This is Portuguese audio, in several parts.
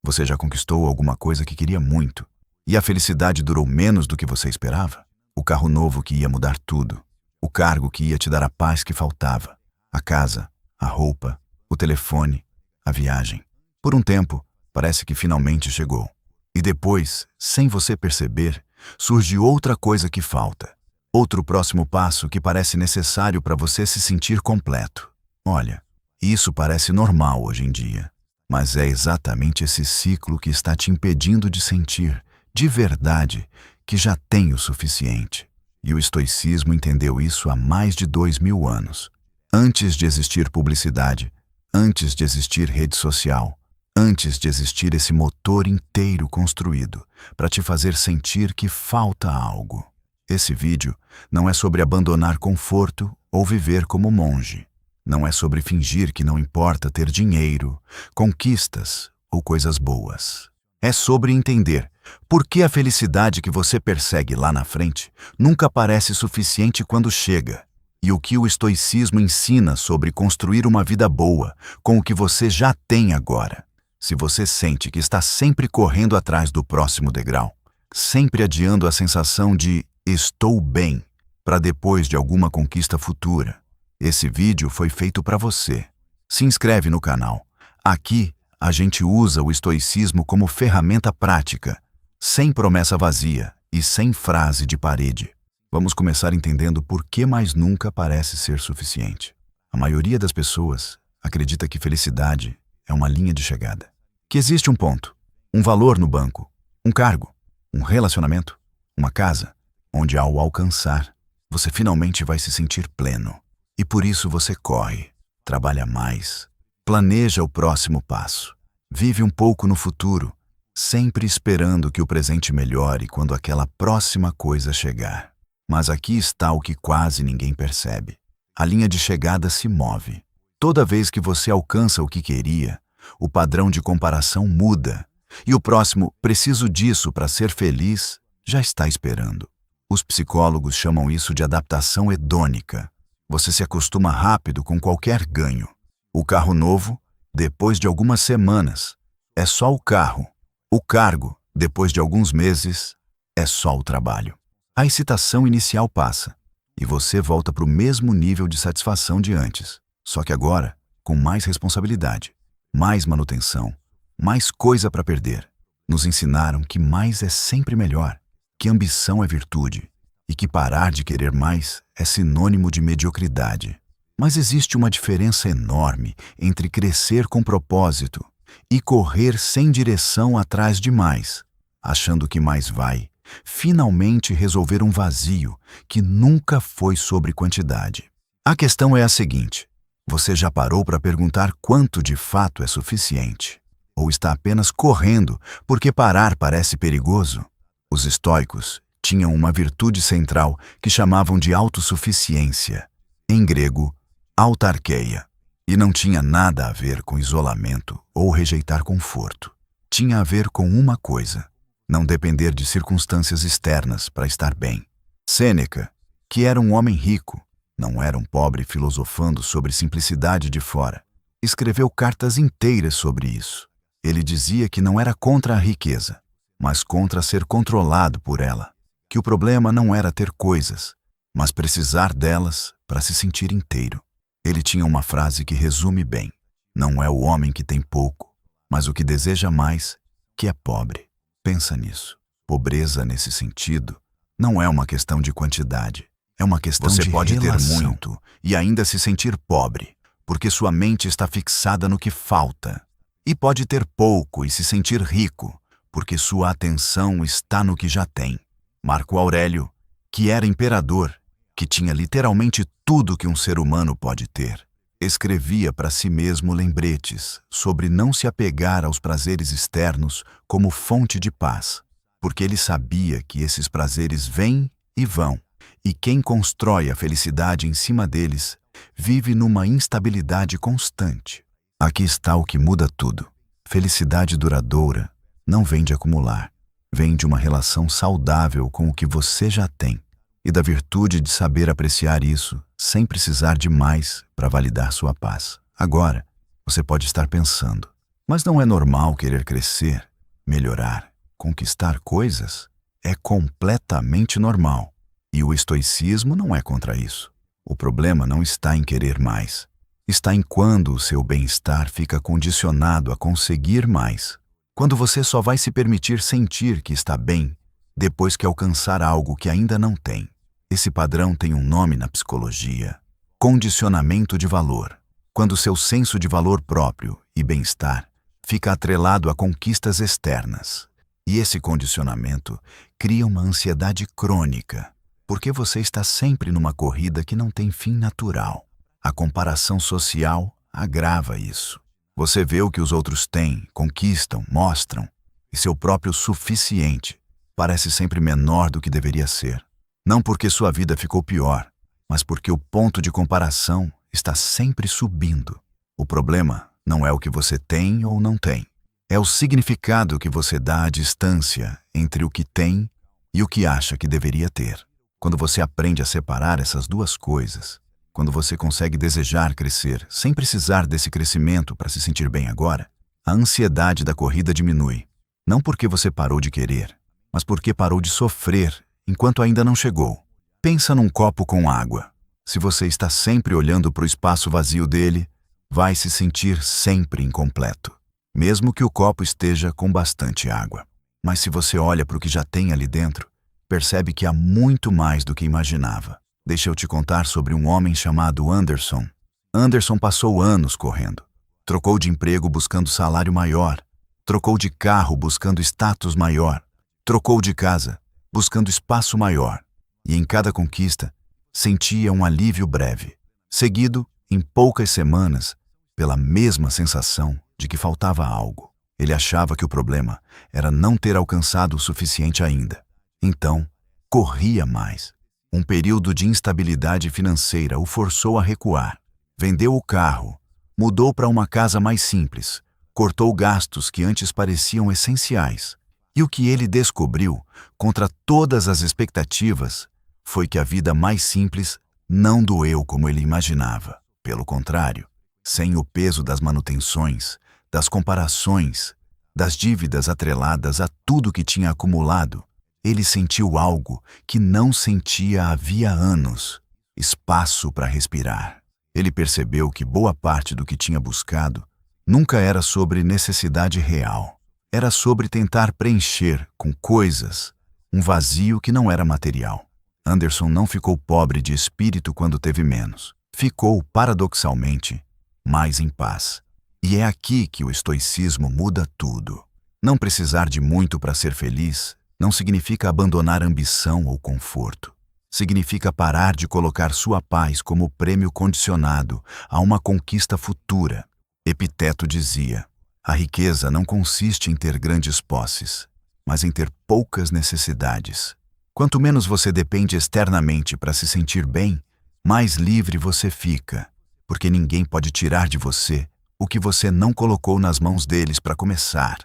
Você já conquistou alguma coisa que queria muito, e a felicidade durou menos do que você esperava? O carro novo que ia mudar tudo, o cargo que ia te dar a paz que faltava, a casa, a roupa, o telefone, a viagem. Por um tempo, parece que finalmente chegou. E depois, sem você perceber, surge outra coisa que falta. Outro próximo passo que parece necessário para você se sentir completo. Olha, isso parece normal hoje em dia, mas é exatamente esse ciclo que está te impedindo de sentir, de verdade, que já tem o suficiente. E o estoicismo entendeu isso há mais de 2000 anos. Antes de existir publicidade, antes de existir rede social, antes de existir esse motor inteiro construído para te fazer sentir que falta algo. Esse vídeo não é sobre abandonar conforto ou viver como monge. Não é sobre fingir que não importa ter dinheiro, conquistas ou coisas boas. É sobre entender por que a felicidade que você persegue lá na frente nunca parece suficiente quando chega, e o que o estoicismo ensina sobre construir uma vida boa com o que você já tem agora. Se você sente que está sempre correndo atrás do próximo degrau, sempre adiando a sensação de estou bem para depois de alguma conquista futura, esse vídeo foi feito para você. Se inscreve no canal. Aqui, a gente usa o estoicismo como ferramenta prática, sem promessa vazia e sem frase de parede. Vamos começar entendendo por que mais nunca parece ser suficiente. A maioria das pessoas acredita que felicidade é uma linha de chegada. Que existe um ponto, um valor no banco, um cargo, um relacionamento, uma casa, onde ao alcançar, você finalmente vai se sentir pleno. E por isso você corre, trabalha mais, planeja o próximo passo, vive um pouco no futuro, sempre esperando que o presente melhore quando aquela próxima coisa chegar. Mas aqui está o que quase ninguém percebe. A linha de chegada se move. Toda vez que você alcança o que queria, o padrão de comparação muda, e o próximo "preciso disso para ser feliz" já está esperando. Os psicólogos chamam isso de adaptação hedônica. Você se acostuma rápido com qualquer ganho. O carro novo, depois de algumas semanas, é só o carro. O cargo, depois de alguns meses, é só o trabalho. A excitação inicial passa, e você volta para o mesmo nível de satisfação de antes, só que agora, com mais responsabilidade, mais manutenção, mais coisa para perder. Nos ensinaram que mais é sempre melhor, que ambição é virtude, e que parar de querer mais é sinônimo de mediocridade. Mas existe uma diferença enorme entre crescer com propósito e correr sem direção atrás de mais, achando que mais vai finalmente resolver um vazio que nunca foi sobre quantidade. A questão é a seguinte: você já parou para perguntar quanto de fato é suficiente? Ou está apenas correndo porque parar parece perigoso? Os estoicos tinham uma virtude central que chamavam de autossuficiência, em grego, autarqueia, e não tinha nada a ver com isolamento ou rejeitar conforto. Tinha a ver com uma coisa: não depender de circunstâncias externas para estar bem. Sêneca, que era um homem rico, não era um pobre filosofando sobre simplicidade de fora, escreveu cartas inteiras sobre isso. Ele dizia que não era contra a riqueza, mas contra ser controlado por ela, que o problema não era ter coisas, mas precisar delas para se sentir inteiro. Ele tinha uma frase que resume bem: não é o homem que tem pouco, mas o que deseja mais, que é pobre. Pensa nisso. Pobreza, nesse sentido, não é uma questão de quantidade, é uma questão de relação. Você pode ter muito e ainda se sentir pobre, porque sua mente está fixada no que falta. E pode ter pouco e se sentir rico, porque sua atenção está no que já tem. Marco Aurélio, que era imperador, que tinha literalmente tudo que um ser humano pode ter, escrevia para si mesmo lembretes sobre não se apegar aos prazeres externos como fonte de paz, porque ele sabia que esses prazeres vêm e vão, e quem constrói a felicidade em cima deles vive numa instabilidade constante. Aqui está o que muda tudo. Felicidade duradoura não vem de acumular, vem de uma relação saudável com o que você já tem e da virtude de saber apreciar isso sem precisar de mais para validar sua paz. Agora, você pode estar pensando: Mas não é normal querer crescer, melhorar, conquistar coisas? É completamente normal. E o estoicismo não é contra isso. O problema não está em querer mais. Está em quando o seu bem-estar fica condicionado a conseguir mais. Quando você só vai se permitir sentir que está bem depois que alcançar algo que ainda não tem. Esse padrão tem um nome na psicologia: condicionamento de valor. Quando seu senso de valor próprio e bem-estar fica atrelado a conquistas externas. E esse condicionamento cria uma ansiedade crônica, porque você está sempre numa corrida que não tem fim natural. A comparação social agrava isso. Você vê o que os outros têm, conquistam, mostram, e seu próprio suficiente parece sempre menor do que deveria ser. Não porque sua vida ficou pior, mas porque o ponto de comparação está sempre subindo. O problema não é o que você tem ou não tem. É o significado que você dá à distância entre o que tem e o que acha que deveria ter. Quando você aprende a separar essas duas coisas, quando você consegue desejar crescer sem precisar desse crescimento para se sentir bem agora, a ansiedade da corrida diminui. Não porque você parou de querer, mas porque parou de sofrer enquanto ainda não chegou. Pensa num copo com água. Se você está sempre olhando para o espaço vazio dele, vai se sentir sempre incompleto, mesmo que o copo esteja com bastante água. Mas se você olha para o que já tem ali dentro, percebe que há muito mais do que imaginava. Deixa eu te contar sobre um homem chamado Anderson. Anderson passou anos correndo. Trocou de emprego buscando salário maior. Trocou de carro buscando status maior. Trocou de casa buscando espaço maior. E em cada conquista, sentia um alívio breve, seguido, em poucas semanas, pela mesma sensação de que faltava algo. Ele achava que o problema era não ter alcançado o suficiente ainda. Então, corria mais. Um período de instabilidade financeira o forçou a recuar. Vendeu o carro, mudou para uma casa mais simples, cortou gastos que antes pareciam essenciais. E o que ele descobriu, contra todas as expectativas, foi que a vida mais simples não doeu como ele imaginava. Pelo contrário, sem o peso das manutenções, das comparações, das dívidas atreladas a tudo que tinha acumulado, ele sentiu algo que não sentia havia anos: espaço para respirar. Ele percebeu que boa parte do que tinha buscado nunca era sobre necessidade real. Era sobre tentar preencher com coisas um vazio que não era material. Anderson não ficou pobre de espírito quando teve menos. Ficou, paradoxalmente, mais em paz. E é aqui que o estoicismo muda tudo. Não precisar de muito para ser feliz não significa abandonar ambição ou conforto. Significa parar de colocar sua paz como prêmio condicionado a uma conquista futura. Epiteto dizia: a riqueza não consiste em ter grandes posses, mas em ter poucas necessidades. Quanto menos você depende externamente para se sentir bem, mais livre você fica, porque ninguém pode tirar de você o que você não colocou nas mãos deles para começar.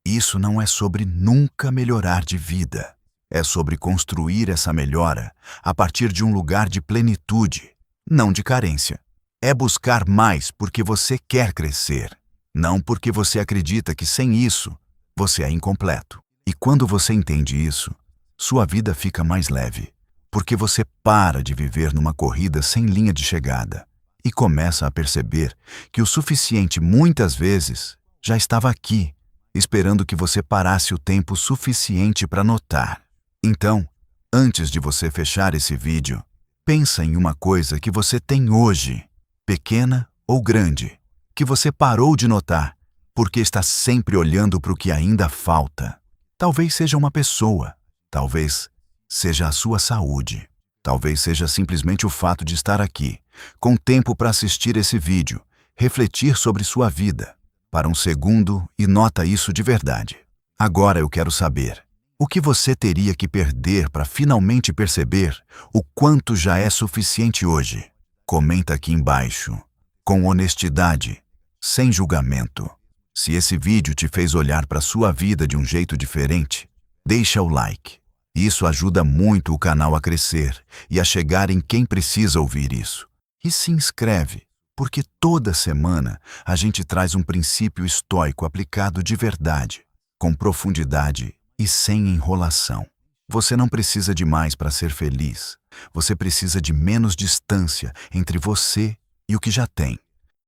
Isso não é sobre nunca melhorar de vida. É sobre construir essa melhora a partir de um lugar de plenitude, não de carência. É buscar mais porque você quer crescer, não porque você acredita que sem isso você é incompleto. E quando você entende isso, sua vida fica mais leve, porque você para de viver numa corrida sem linha de chegada e começa a perceber que o suficiente muitas vezes já estava aqui, esperando que você parasse o tempo suficiente para notar. Então, antes de você fechar esse vídeo, pensa em uma coisa que você tem hoje, pequena ou grande, que você parou de notar porque está sempre olhando para o que ainda falta. Talvez seja uma pessoa, talvez seja a sua saúde, talvez seja simplesmente o fato de estar aqui, com tempo para assistir esse vídeo, refletir sobre sua vida. Para um segundo e nota isso de verdade. Agora eu quero saber, o que você teria que perder para finalmente perceber o quanto já é suficiente hoje? Comenta aqui embaixo, com honestidade, sem julgamento. Se esse vídeo te fez olhar para sua vida de um jeito diferente, deixa o like. Isso ajuda muito o canal a crescer e a chegar em quem precisa ouvir isso. E se inscreve. Porque toda semana a gente traz um princípio estoico aplicado de verdade, com profundidade e sem enrolação. Você não precisa de mais para ser feliz. Você precisa de menos distância entre você e o que já tem.